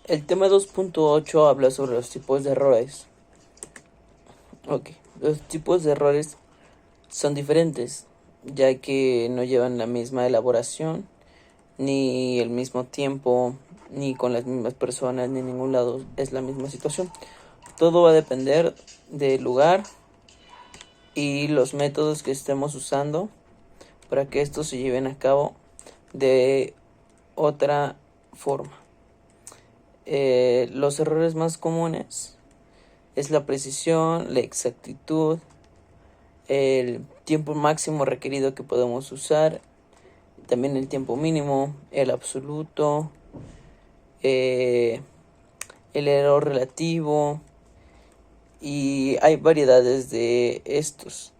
El tema 2.8 habla sobre los tipos de errores. Ok, los tipos de errores son diferentes, ya que no llevan la misma elaboración, ni el mismo tiempo, ni con las mismas personas, ni en ningún lado es la misma situación. Todo va a depender del lugar y los métodos que estemos usando para que estos se lleven a cabo de otra forma. Los errores más comunes es la precisión, la exactitud, el tiempo máximo requerido que podemos usar, también el tiempo mínimo, el absoluto, el error relativo, y hay variedades de estos.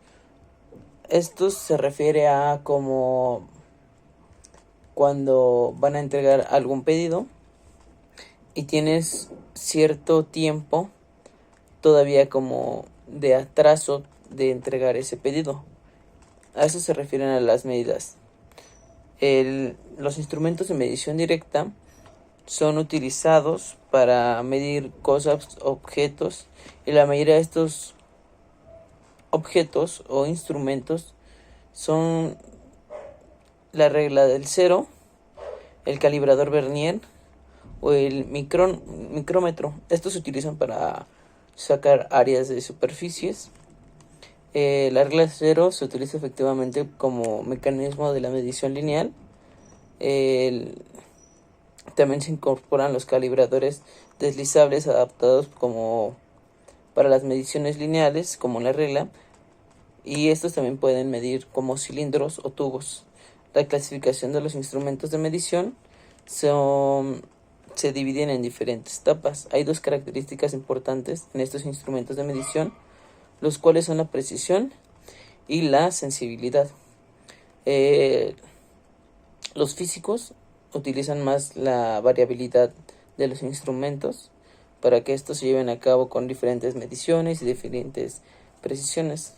Estos se refiere a como cuando van a entregar algún pedido y tienes cierto tiempo todavía como de atraso de entregar ese pedido. A eso se refieren a las medidas. Los instrumentos de medición directa son utilizados para medir cosas, objetos, y la mayoría de estos objetos o instrumentos son la regla del cero, el calibrador Vernier o el micrómetro. Estos se utilizan para sacar áreas de superficies. La regla cero se utiliza efectivamente como mecanismo de la medición lineal. También se incorporan los calibradores deslizables adaptados como para las mediciones lineales, como la regla, y estos también pueden medir como cilindros o tubos. La clasificación de los instrumentos de medición se dividen en diferentes etapas. Hay dos características importantes en estos instrumentos de medición, los cuales son la precisión y la sensibilidad. Los físicos utilizan más la variabilidad de los instrumentos para que estos se lleven a cabo con diferentes mediciones y diferentes precisiones.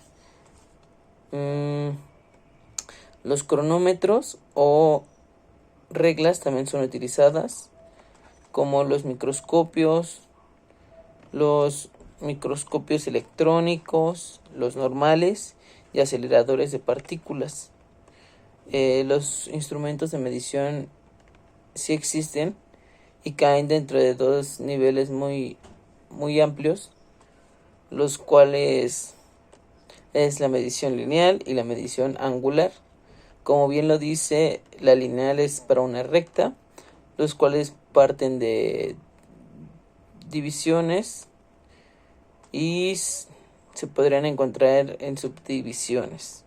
Los cronómetros o reglas también son utilizadas, como los microscopios electrónicos, los normales y aceleradores de partículas. Los instrumentos de medición sí existen y caen dentro de dos niveles muy amplios, los cuales es la medición lineal y la medición angular. Como bien lo dice, la lineal es para una recta, los cuales parten de divisiones y se podrían encontrar en subdivisiones.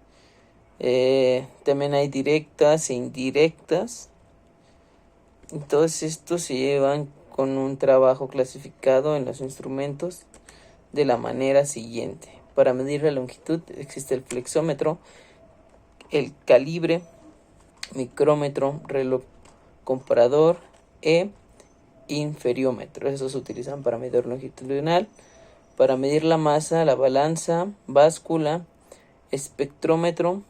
También hay directas e indirectas. Y todos estos se llevan con un trabajo clasificado en los instrumentos de la manera siguiente. Para medir la longitud existe el flexómetro, el calibre, micrómetro, reloj comparador e inferiómetro. Esos se utilizan para medir longitudinal. Para medir la masa, la balanza, báscula, espectrómetro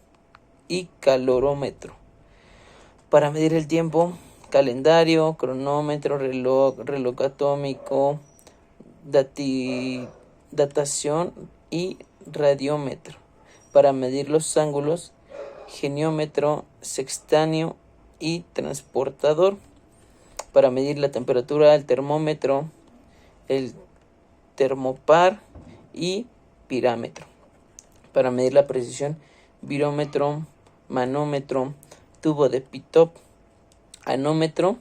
y calorómetro. Para medir el tiempo, calendario, cronómetro, reloj atómico, datación y radiómetro. Para medir los ángulos, geniómetro, sextáneo y transportador. Para medir la temperatura, el termómetro, el termopar y pirámetro. Para medir la precisión, virómetro, manómetro, tubo de Pitop, anómetro.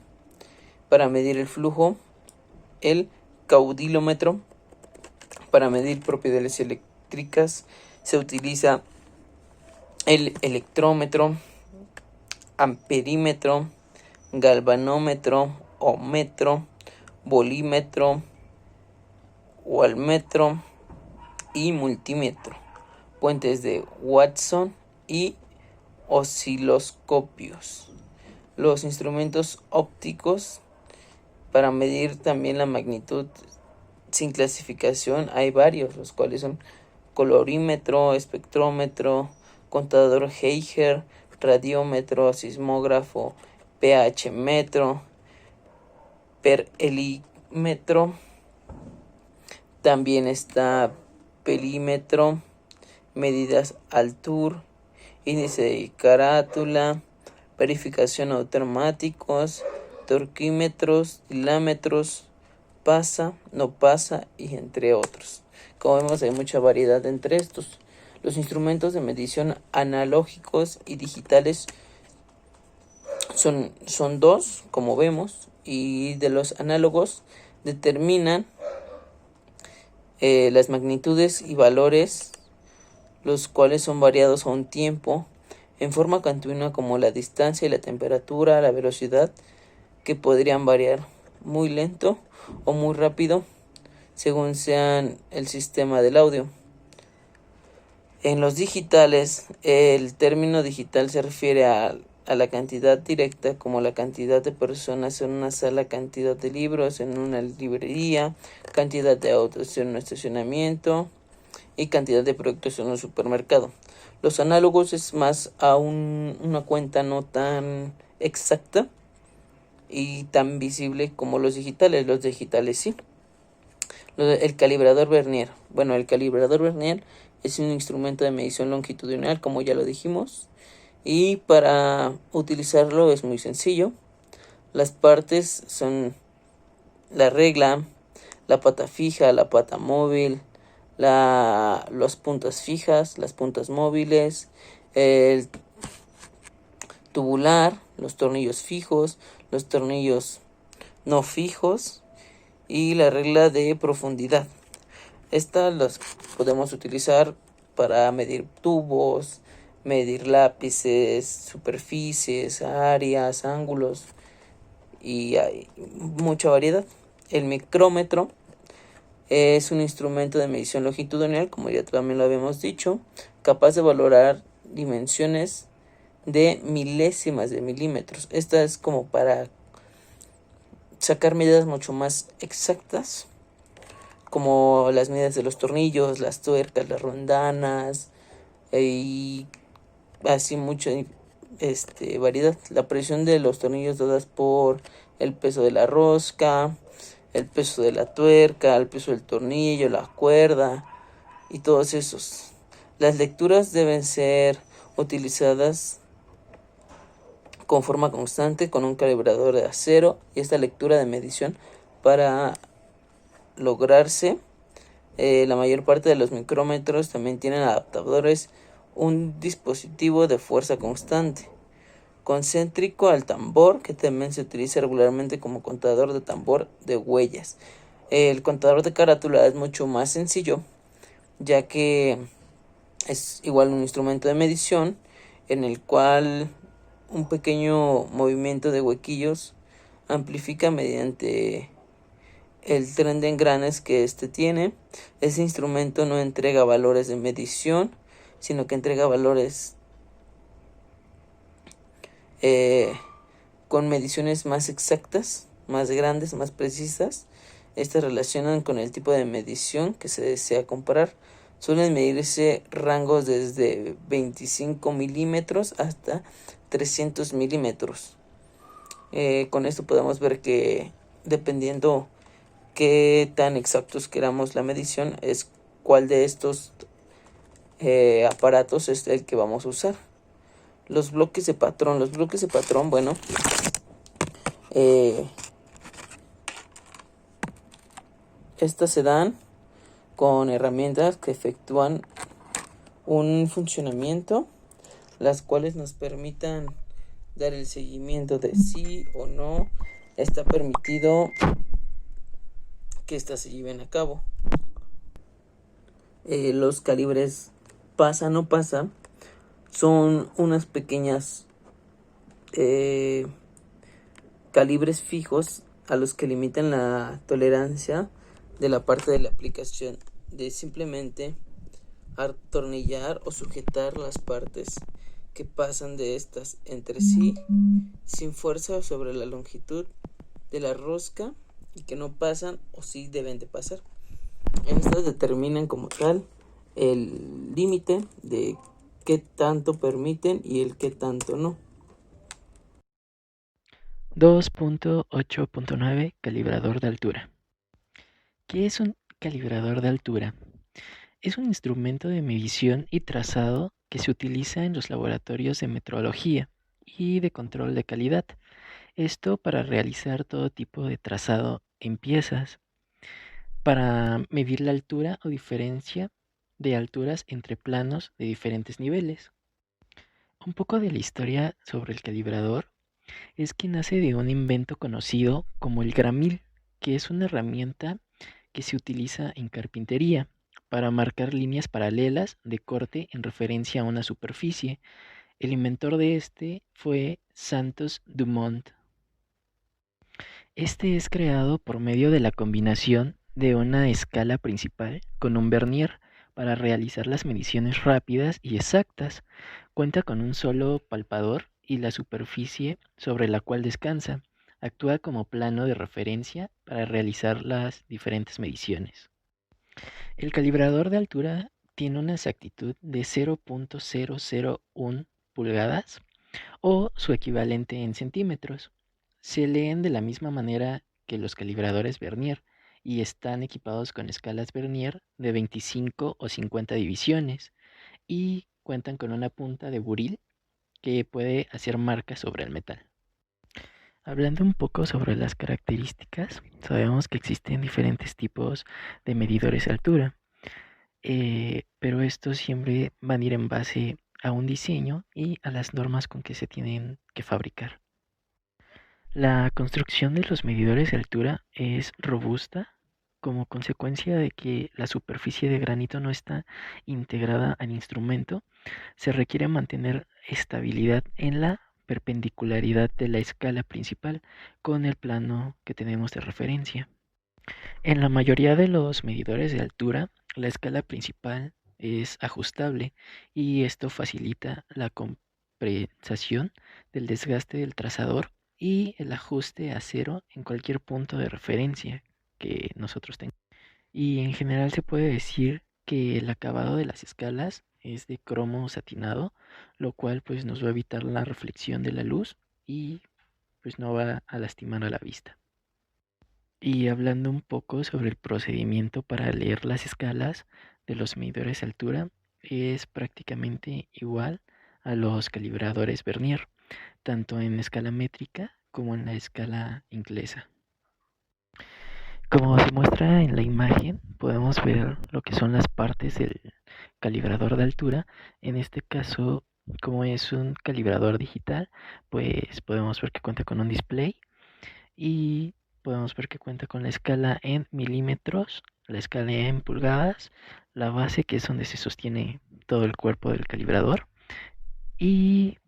Para medir el flujo, el caudilómetro. Para medir propiedades eléctricas se utiliza el electrómetro, amperímetro, galvanómetro, ohmmetro, volímetro, walmetro y multímetro, puentes de Watson y osciloscopios. Los instrumentos ópticos para medir también la magnitud sin clasificación hay varios, los cuales son colorímetro, espectrómetro, contador Geiger, radiómetro, sismógrafo, pH metro, metro, también está pelímetro, medidas Altur, índice de carátula, verificación automáticos, torquímetros, dilámetros, pasa, no pasa y entre otros. Como vemos hay mucha variedad entre estos. Los instrumentos de medición analógicos y digitales son dos, como vemos, y de los análogos determinan las magnitudes y valores, los cuales son variados a un tiempo en forma continua, como la distancia y la temperatura, la velocidad, que podrían variar muy lento o muy rápido según sean el sistema del audio. En los digitales, el término digital se refiere a la cantidad directa, como la cantidad de personas en una sala, cantidad de libros en una librería, cantidad de autos en un estacionamiento y cantidad de productos en un supermercado. Los análogos es más a una cuenta no tan exacta y tan visible como los digitales. Los digitales sí. El calibrador Vernier. Bueno, el calibrador Vernier es un instrumento de medición longitudinal, como ya lo dijimos. Y para utilizarlo es muy sencillo. Las partes son la regla, la pata fija, la pata móvil, las puntas fijas, las puntas móviles, el tubular, los tornillos fijos, los tornillos no fijos y la regla de profundidad. Estas las podemos utilizar para medir tubos, medir lápices, superficies, áreas, ángulos y hay mucha variedad. El micrómetro es un instrumento de medición longitudinal, como ya también lo habíamos dicho, capaz de valorar dimensiones de milésimas de milímetros. Esta es como para sacar medidas mucho más exactas, como las medidas de los tornillos, las tuercas, las rondanas y así mucha variedad. La presión de los tornillos dadas por el peso de la rosca, el peso de la tuerca, el peso del tornillo, la cuerda y todos esos. Las lecturas deben ser utilizadas con forma constante con un calibrador de acero, y esta lectura de medición para lograrse la mayor parte de los micrómetros también tienen adaptadores, un dispositivo de fuerza constante concéntrico al tambor, que también se utiliza regularmente como contador de tambor de huellas. El contador de carátula es mucho más sencillo, ya que es igual un instrumento de medición en el cual un pequeño movimiento de huequillos amplifica mediante el tren de engranes que tiene. Ese instrumento no entrega valores de medición, sino que entrega valores con mediciones más exactas, más grandes, más precisas. Estas relacionan con el tipo de medición que se desea comparar. Suelen medirse rangos desde 25 milímetros hasta 300 milímetros. Con esto podemos ver que dependiendo qué tan exactos queramos la medición, es cuál de estos aparatos es el que vamos a usar. Los bloques de patrón. Los bloques de patrón, bueno, estas se dan con herramientas que efectúan un funcionamiento, las cuales nos permitan dar el seguimiento de sí o no está permitido que éstas se lleven a cabo. Los calibres pasa no pasa son unas pequeñas calibres fijos a los que limitan la tolerancia de la parte de la aplicación de simplemente atornillar o sujetar las partes que pasan de estas entre sí sin fuerza sobre la longitud de la rosca y que no pasan o sí deben de pasar. Estas determinan como tal el límite de qué tanto permiten y el qué tanto no. 2.8.9 calibrador de altura. ¿Qué es un calibrador de altura? Es un instrumento de medición y trazado que se utiliza en los laboratorios de metrología y de control de calidad. Esto para realizar todo tipo de trazado en piezas, para medir la altura o diferencia de alturas entre planos de diferentes niveles. Un poco de la historia sobre el calibrador es que nace de un invento conocido como el gramil, que es una herramienta que se utiliza en carpintería para marcar líneas paralelas de corte en referencia a una superficie. El inventor de este fue Santos Dumont. Este es creado por medio de la combinación de una escala principal con un vernier para realizar las mediciones rápidas y exactas. Cuenta con un solo palpador y la superficie sobre la cual descansa. Actúa como plano de referencia para realizar las diferentes mediciones. El calibrador de altura tiene una exactitud de 0.001 pulgadas o su equivalente en centímetros. Se leen de la misma manera que los calibradores Vernier y están equipados con escalas Vernier de 25 o 50 divisiones y cuentan con una punta de buril que puede hacer marcas sobre el metal. Hablando un poco sobre las características, sabemos que existen diferentes tipos de medidores de altura, pero estos siempre van a ir en base a un diseño y a las normas con que se tienen que fabricar. La construcción de los medidores de altura es robusta como consecuencia de que la superficie de granito no está integrada al instrumento. Se requiere mantener estabilidad en la perpendicularidad de la escala principal con el plano que tenemos de referencia. En la mayoría de los medidores de altura, la escala principal es ajustable y esto facilita la compensación del desgaste del trazador y el ajuste a cero en cualquier punto de referencia que nosotros tengamos. Y en general se puede decir que el acabado de las escalas es de cromo satinado, lo cual pues nos va a evitar la reflexión de la luz y pues no va a lastimar a la vista. Y hablando un poco sobre el procedimiento para leer las escalas de los medidores de altura, es prácticamente igual a los calibradores Vernier, tanto en escala métrica como en la escala inglesa. Como se muestra en la imagen, podemos ver lo que son las partes del calibrador de altura. En este caso, como es un calibrador digital, pues podemos ver que cuenta con un display y podemos ver que cuenta con la escala en milímetros, la escala en pulgadas, la base que es donde se sostiene todo el cuerpo del calibrador y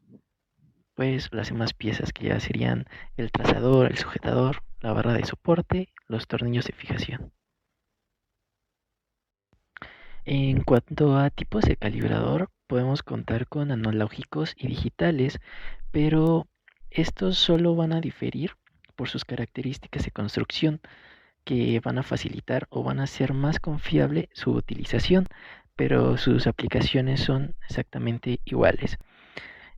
pues las demás piezas que ya serían el trazador, el sujetador, la barra de soporte, los tornillos de fijación. En cuanto a tipos de calibrador, podemos contar con analógicos y digitales, pero estos solo van a diferir por sus características de construcción, que van a facilitar o van a hacer más confiable su utilización, pero sus aplicaciones son exactamente iguales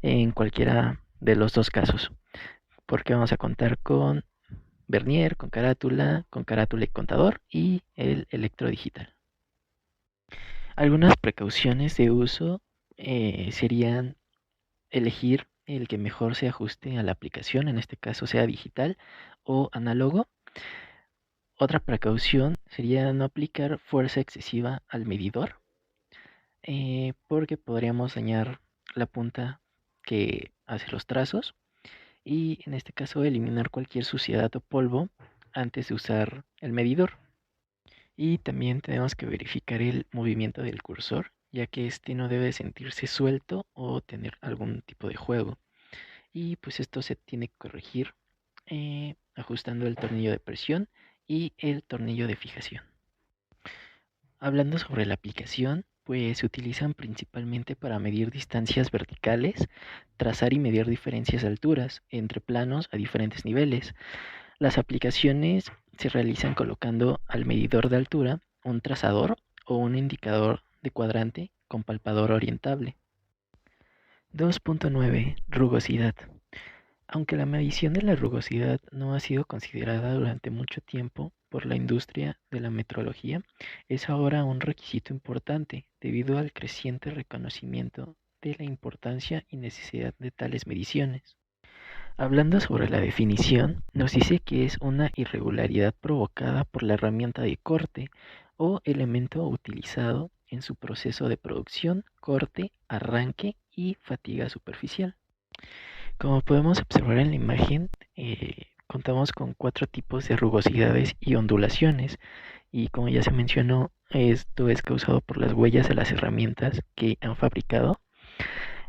en cualquiera de los dos casos, porque vamos a contar con Vernier, con carátula y contador y el electrodigital. Algunas precauciones de uso serían elegir el que mejor se ajuste a la aplicación, en este caso sea digital o análogo. Otra precaución sería no aplicar fuerza excesiva al medidor, porque podríamos dañar la punta que hace los trazos y en este caso eliminar cualquier suciedad o polvo antes de usar el medidor. Y también tenemos que verificar el movimiento del cursor, ya que este no debe sentirse suelto o tener algún tipo de juego. Y pues esto se tiene que corregir ajustando el tornillo de presión y el tornillo de fijación. Hablando sobre la aplicación, pues se utilizan principalmente para medir distancias verticales, trazar y medir diferencias de alturas entre planos a diferentes niveles. Las aplicaciones se realizan colocando al medidor de altura un trazador o un indicador de cuadrante con palpador orientable. 2.9. Rugosidad. Aunque la medición de la rugosidad no ha sido considerada durante mucho tiempo por la industria de la metrología es ahora un requisito importante debido al creciente reconocimiento de la importancia y necesidad de tales mediciones. Hablando sobre la definición, nos dice que es una irregularidad provocada por la herramienta de corte o elemento utilizado en su proceso de producción, corte, arranque y fatiga superficial. Como podemos observar en la imagen, contamos con 4 tipos de rugosidades y ondulaciones, y como ya se mencionó, esto es causado por las huellas de las herramientas que han fabricado,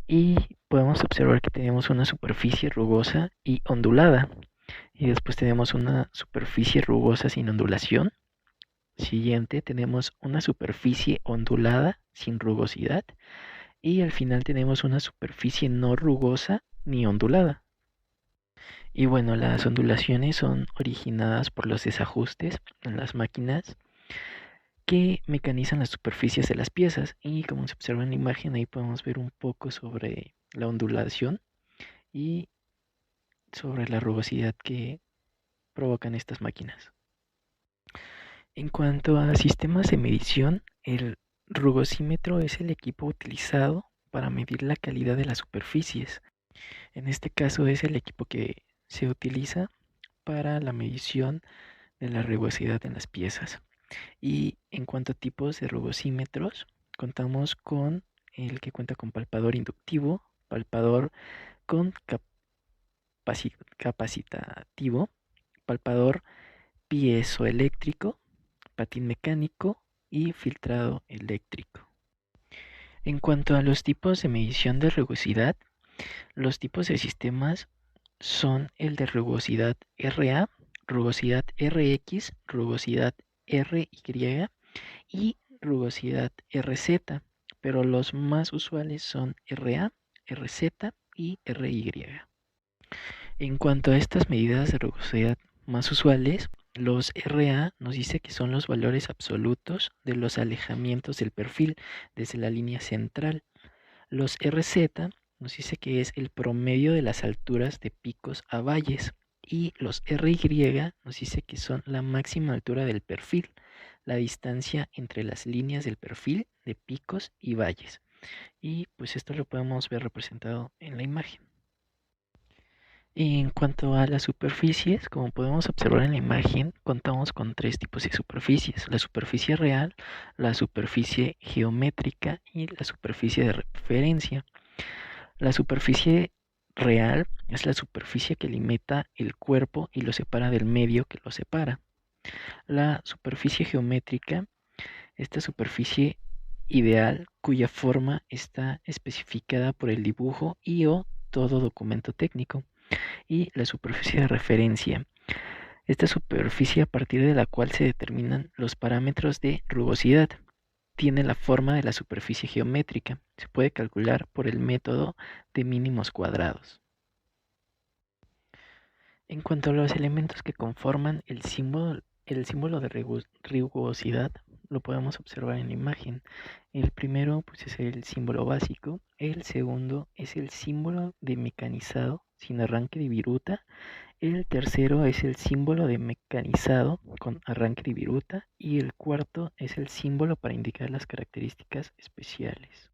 y podemos observar que tenemos una superficie rugosa y ondulada, y después tenemos una superficie rugosa sin ondulación. Siguiente, tenemos una superficie ondulada sin rugosidad, y al final tenemos una superficie no rugosa ni ondulada. Y bueno, las ondulaciones son originadas por los desajustes en las máquinas que mecanizan las superficies de las piezas. Y como se observa en la imagen, ahí podemos ver un poco sobre la ondulación y sobre la rugosidad que provocan estas máquinas. En cuanto a sistemas de medición, el rugosímetro es el equipo utilizado para medir la calidad de las superficies. En este caso es el equipo que se utiliza para la medición de la rugosidad en las piezas. Y en cuanto a tipos de rugosímetros, contamos con el que cuenta con palpador inductivo, palpador con capacitativo, palpador piezoeléctrico, patín mecánico y filtrado eléctrico. En cuanto a los tipos de medición de rugosidad, los tipos de sistemas son el de rugosidad RA, rugosidad RX, rugosidad RY y rugosidad RZ, pero los más usuales son RA, RZ y RY. En cuanto a estas medidas de rugosidad más usuales, los RA nos dice que son los valores absolutos de los alejamientos del perfil desde la línea central. Los RZ nos dice que es el promedio de las alturas de picos a valles. Y los RY nos dice que son la máxima altura del perfil, la distancia entre las líneas del perfil de picos y valles. Y pues esto lo podemos ver representado en la imagen. En cuanto a las superficies, como podemos observar en la imagen, contamos con 3 tipos de superficies: la superficie real, la superficie geométrica y la superficie de referencia. La superficie real es la superficie que limita el cuerpo y lo separa del medio que lo separa. La superficie geométrica, esta superficie ideal cuya forma está especificada por el dibujo y o todo documento técnico. Y la superficie de referencia, esta superficie a partir de la cual se determinan los parámetros de rugosidad. Tiene la forma de la superficie geométrica. Se puede calcular por el método de mínimos cuadrados. En cuanto a los elementos que conforman el símbolo de rugosidad, lo podemos observar en la imagen. El primero pues, es el símbolo básico. El segundo es el símbolo de mecanizado sin arranque de viruta. El tercero es el símbolo de mecanizado con arranque de viruta. Y el cuarto es el símbolo para indicar las características especiales.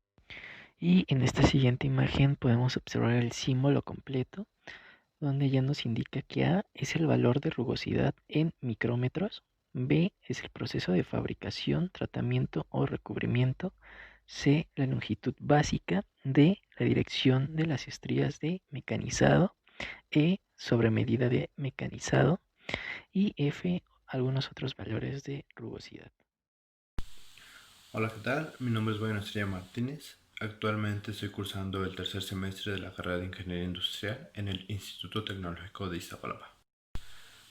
Y en esta siguiente imagen podemos observar el símbolo completo, donde ya nos indica que A es el valor de rugosidad en micrómetros, B es el proceso de fabricación, tratamiento o recubrimiento, C la longitud básica, D la dirección de las estrías de mecanizado, E sobre medida de mecanizado y F algunos otros valores de rugosidad. Hola, ¿qué tal? Mi nombre es Brian Estrella Martínez. Actualmente estoy cursando el tercer semestre de la carrera de Ingeniería Industrial en el Instituto Tecnológico de Iztapalapa.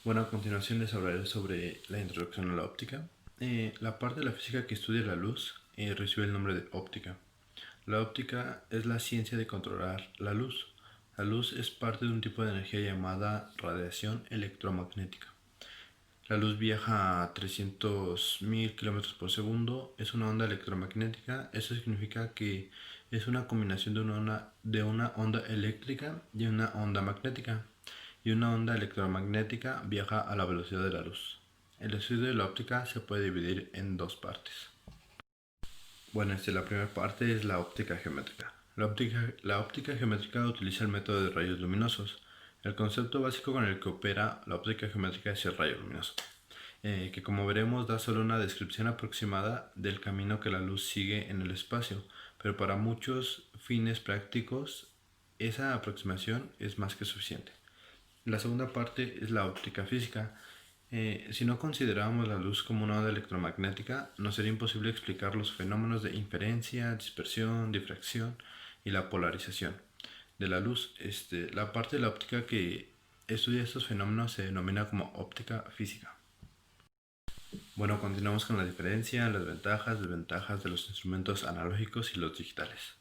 Bueno, a continuación les hablaré sobre la introducción a la óptica. La parte de la física que estudia la luz recibe el nombre de óptica. La óptica es la ciencia de controlar la luz. La luz es parte de un tipo de energía llamada radiación electromagnética. La luz viaja a 300.000 km por segundo, es una onda electromagnética. Eso significa que es una combinación de una onda eléctrica y una onda magnética. Y una onda electromagnética viaja a la velocidad de la luz. El estudio de la óptica se puede dividir en dos partes. Bueno, la primera parte es la óptica geométrica. La óptica geométrica utiliza el método de rayos luminosos. El concepto básico con el que opera la óptica geométrica es el rayo luminoso, que como veremos da solo una descripción aproximada del camino que la luz sigue en el espacio, pero para muchos fines prácticos esa aproximación es más que suficiente. La segunda parte es la óptica física. Si no considerábamos la luz como una onda electromagnética, nos sería imposible explicar los fenómenos de inferencia, dispersión, difracción y la polarización de la luz. La parte de la óptica que estudia estos fenómenos se denomina como óptica física. Bueno, continuamos con la diferencia, las ventajas, desventajas de los instrumentos analógicos y los digitales.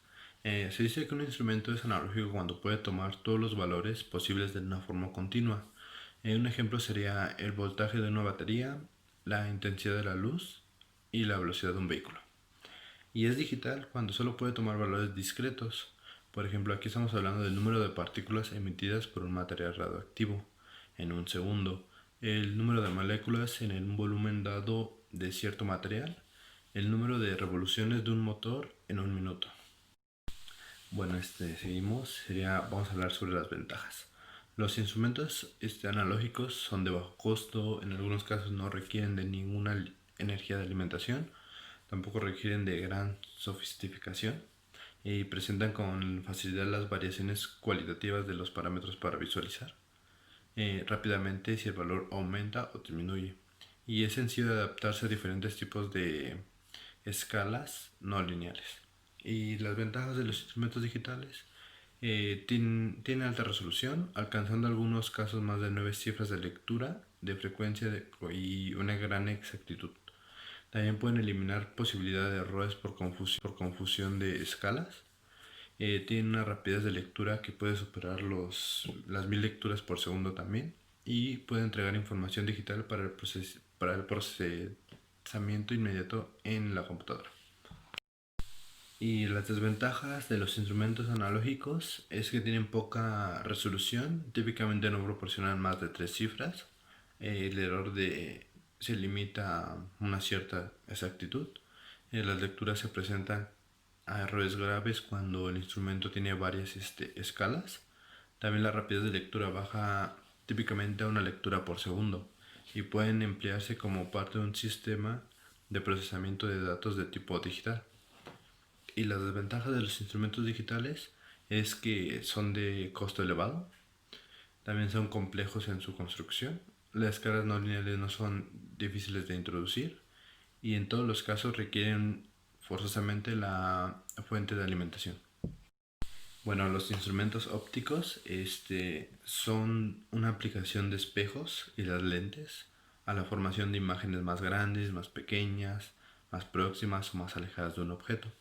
Se dice que un instrumento es analógico cuando puede tomar todos los valores posibles de una forma continua. Un ejemplo sería el voltaje de una batería, la intensidad de la luz y la velocidad de un vehículo. Y es digital cuando solo puede tomar valores discretos. Por ejemplo, aquí estamos hablando del número de partículas emitidas por un material radioactivo en un segundo, el número de moléculas en un volumen dado de cierto material, el número de revoluciones de un motor en un minuto. Bueno, seguimos. Vamos a hablar sobre las ventajas. Los instrumentos analógicos son de bajo costo, en algunos casos no requieren de ninguna energía de alimentación, tampoco requieren de gran sofisticación y presentan con facilidad las variaciones cualitativas de los parámetros para visualizar rápidamente si el valor aumenta o disminuye. Y es sencillo de adaptarse a diferentes tipos de escalas no lineales. Y las ventajas de los instrumentos digitales tienen alta resolución, alcanzando en algunos casos más de 9 cifras de lectura de frecuencia y una gran exactitud. También pueden eliminar posibilidad de errores por confusión de escalas. Tienen una rapidez de lectura que puede superar las 1000 lecturas por segundo también. Y puede entregar información digital para el procesamiento inmediato en la computadora. Y las desventajas de los instrumentos analógicos es que tienen poca resolución, típicamente no proporcionan más de 3 cifras. El error se limita a una cierta exactitud. Las lecturas se presentan a errores graves cuando el instrumento tiene varias escalas. También la rapidez de lectura baja típicamente a una lectura por segundo y pueden emplearse como parte de un sistema de procesamiento de datos de tipo digital. Y la desventaja de los instrumentos digitales es que son de costo elevado, también son complejos en su construcción, las escalas no lineales no son difíciles de introducir y en todos los casos requieren forzosamente la fuente de alimentación. Bueno, los instrumentos ópticos son una aplicación de espejos y las lentes a la formación de imágenes más grandes, más pequeñas, más próximas o más alejadas de un objeto.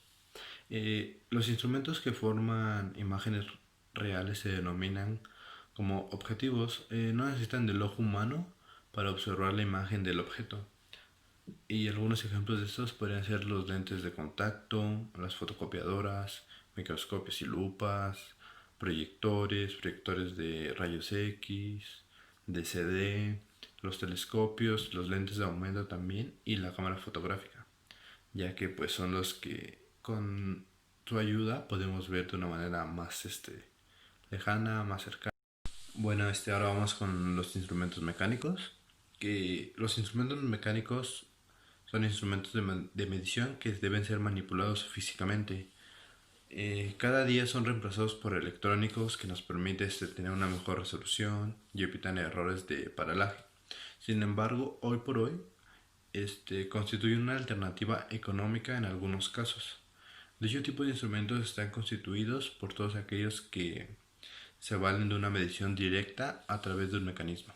Los instrumentos que forman imágenes reales se denominan como objetivos. No necesitan del ojo humano para observar la imagen del objeto. Y algunos ejemplos de estos podrían ser los lentes de contacto, las fotocopiadoras, microscopios y lupas, proyectores de rayos X, de CD, los telescopios, los lentes de aumento también y la cámara fotográfica, ya que pues son los que con su ayuda podemos ver de una manera más lejana, más cercana. Bueno, ahora vamos con los instrumentos mecánicos, que los instrumentos mecánicos son instrumentos de medición que deben ser manipulados físicamente. Cada día son reemplazados por electrónicos que nos permite tener una mejor resolución y evitan errores de paralaje. Sin embargo, hoy por hoy constituye una alternativa económica en algunos casos. Dicho tipo de instrumentos están constituidos por todos aquellos que se valen de una medición directa a través de un mecanismo.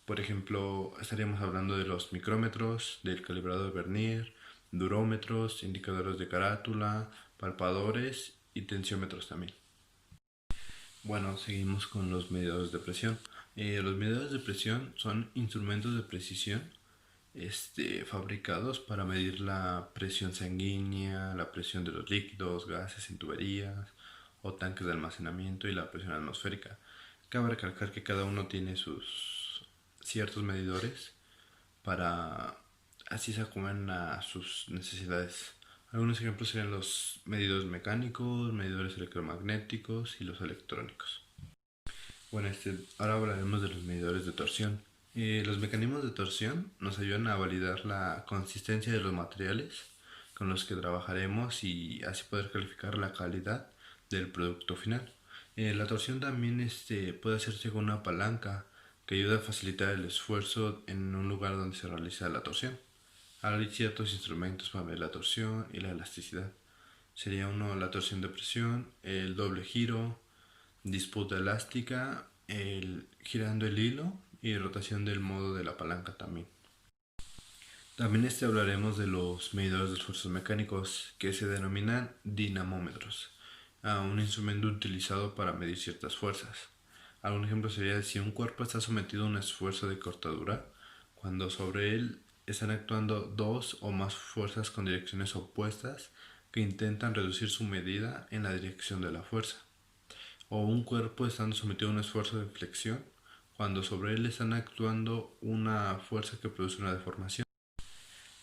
Por ejemplo, estaríamos hablando de los micrómetros, del calibrador de Vernier, durómetros, indicadores de carátula, palpadores y tensiómetros también. Bueno, seguimos con los medidores de presión. Los medidores de presión son instrumentos de precisión fabricados para medir la presión sanguínea, la presión de los líquidos, gases en tuberías o tanques de almacenamiento y la presión atmosférica. Cabe recalcar que cada uno tiene sus ciertos medidores para así se acomoden a sus necesidades. Algunos ejemplos serían los medidores mecánicos, medidores electromagnéticos y los electrónicos. Bueno, ahora hablaremos de los medidores de torsión. Los mecanismos de torsión nos ayudan a validar la consistencia de los materiales con los que trabajaremos y así poder calificar la calidad del producto final. La torsión también puede hacerse con una palanca que ayuda a facilitar el esfuerzo en un lugar donde se realiza la torsión. Hay ciertos instrumentos para medir la torsión y la elasticidad. Sería uno la torsión de presión, el doble giro, disputa elástica, el girando el hilo y rotación del modo de la palanca también. También hablaremos de los medidores de esfuerzos mecánicos que se denominan dinamómetros, un instrumento utilizado para medir ciertas fuerzas. Algún ejemplo sería si un cuerpo está sometido a un esfuerzo de cortadura, cuando sobre él están actuando dos o más fuerzas con direcciones opuestas que intentan reducir su medida en la dirección de la fuerza. O un cuerpo estando sometido a un esfuerzo de flexión, cuando sobre él están actuando una fuerza que produce una deformación.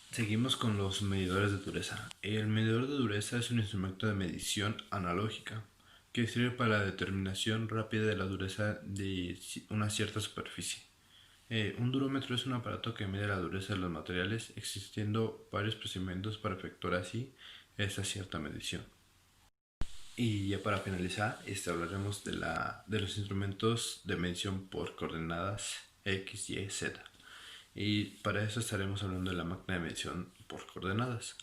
Seguimos con los medidores de dureza. El medidor de dureza es un instrumento de medición analógica que sirve para la determinación rápida de la dureza de una cierta superficie. Un durómetro es un aparato que mide la dureza de los materiales, existiendo varios procedimientos para efectuar así esa cierta medición. Y ya para finalizar, hablaremos de los instrumentos de medición por coordenadas X, Y, Z. Y para eso estaremos hablando de la máquina de medición por coordenadas,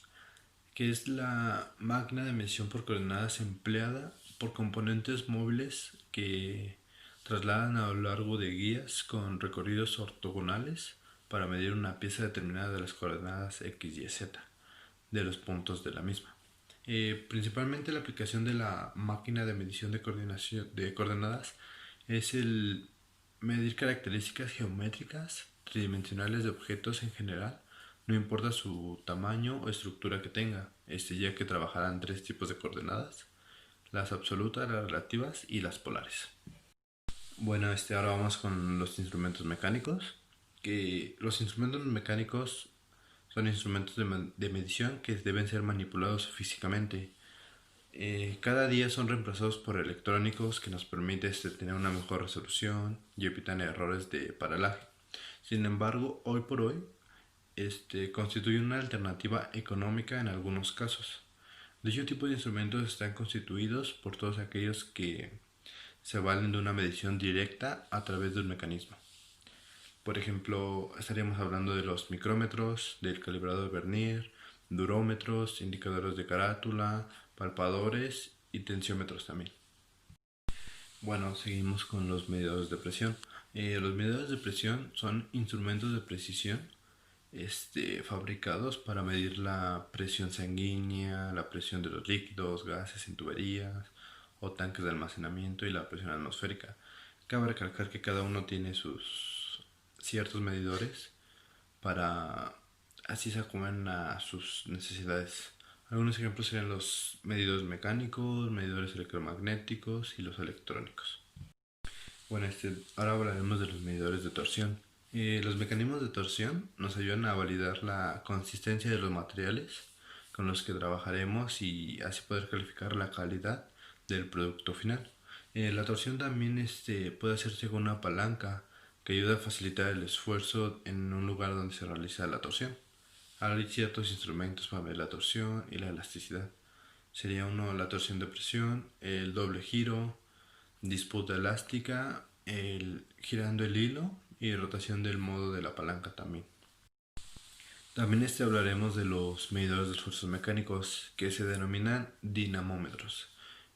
que es la máquina de medición por coordenadas empleada por componentes móviles que trasladan a lo largo de guías con recorridos ortogonales para medir una pieza determinada de las coordenadas X, Y, Z de los puntos de la misma. Principalmente la aplicación de la máquina de medición de coordenadas es el medir características geométricas tridimensionales de objetos en general, no importa su tamaño o estructura que tenga, ya que trabajarán tres tipos de coordenadas: las absolutas, las relativas y las polares. Bueno, ahora vamos con los instrumentos mecánicos, que los instrumentos mecánicos son instrumentos de medición que deben ser manipulados físicamente. Cada día son reemplazados por electrónicos que nos permite tener una mejor resolución y evitan errores de paralaje. Sin embargo, hoy por hoy constituye una alternativa económica en algunos casos. Dicho tipo de instrumentos están constituidos por todos aquellos que se valen de una medición directa a través de un mecanismo. Por ejemplo, estaríamos hablando de los micrómetros, del calibrador de Vernier, durómetros, indicadores de carátula, palpadores y tensiómetros también. Bueno, seguimos con los medidores de presión. Los medidores de presión son instrumentos de precisión fabricados para medir la presión sanguínea, la presión de los líquidos, gases en tuberías o tanques de almacenamiento y la presión atmosférica. Cabe recalcar que cada uno tiene sus ciertos medidores para así se acomoden a sus necesidades. Algunos ejemplos serían los medidores mecánicos, medidores electromagnéticos y los electrónicos. Bueno, ahora hablaremos de los medidores de torsión. Los mecanismos de torsión nos ayudan a validar la consistencia de los materiales con los que trabajaremos y así poder calificar la calidad del producto final. La torsión también puede hacerse con una palanca que ayuda a facilitar el esfuerzo en un lugar donde se realiza la torsión. Hay ciertos instrumentos para medir la torsión y la elasticidad. Sería uno la torsión de presión, el doble giro, disputa elástica, el girando el hilo y rotación del modo de la palanca también. También hablaremos de los medidores de esfuerzos mecánicos que se denominan dinamómetros,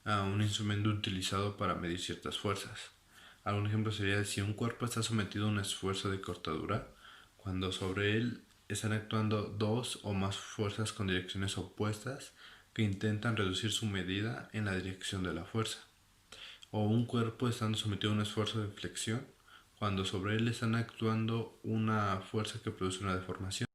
un instrumento utilizado para medir ciertas fuerzas. Algún ejemplo sería si un cuerpo está sometido a un esfuerzo de cortadura, cuando sobre él están actuando dos o más fuerzas con direcciones opuestas que intentan reducir su medida en la dirección de la fuerza. O un cuerpo estando sometido a un esfuerzo de flexión, cuando sobre él están actuando una fuerza que produce una deformación.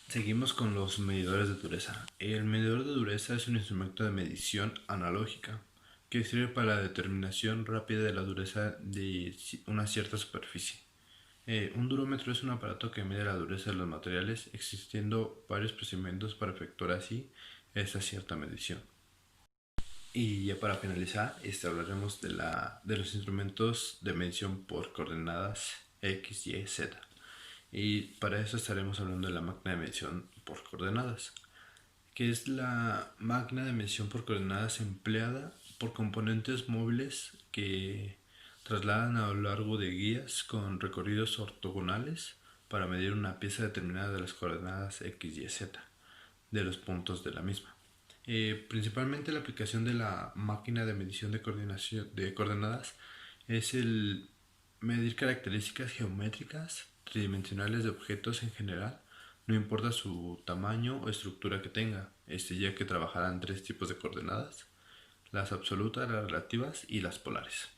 Seguimos con los medidores de dureza. El medidor de dureza es un instrumento de medición analógica que sirve para la determinación rápida de la dureza de una cierta superficie. Un durómetro es un aparato que mide la dureza de los materiales, existiendo varios procedimientos para efectuar así esa cierta medición. Y ya para finalizar, hablaremos de los instrumentos de medición por coordenadas X, Y, Z. Y para eso estaremos hablando de la máquina de medición por coordenadas, que es la máquina de medición por coordenadas empleada por componentes móviles que trasladan a lo largo de guías con recorridos ortogonales para medir una pieza determinada de las coordenadas X, Y, Z de los puntos de la misma. Principalmente la aplicación de la máquina de medición de coordenadas es el medir características geométricas tridimensionales de objetos en general, no importa su tamaño o estructura que tenga, ya que trabajarán tres tipos de coordenadas: las absolutas, las relativas y las polares.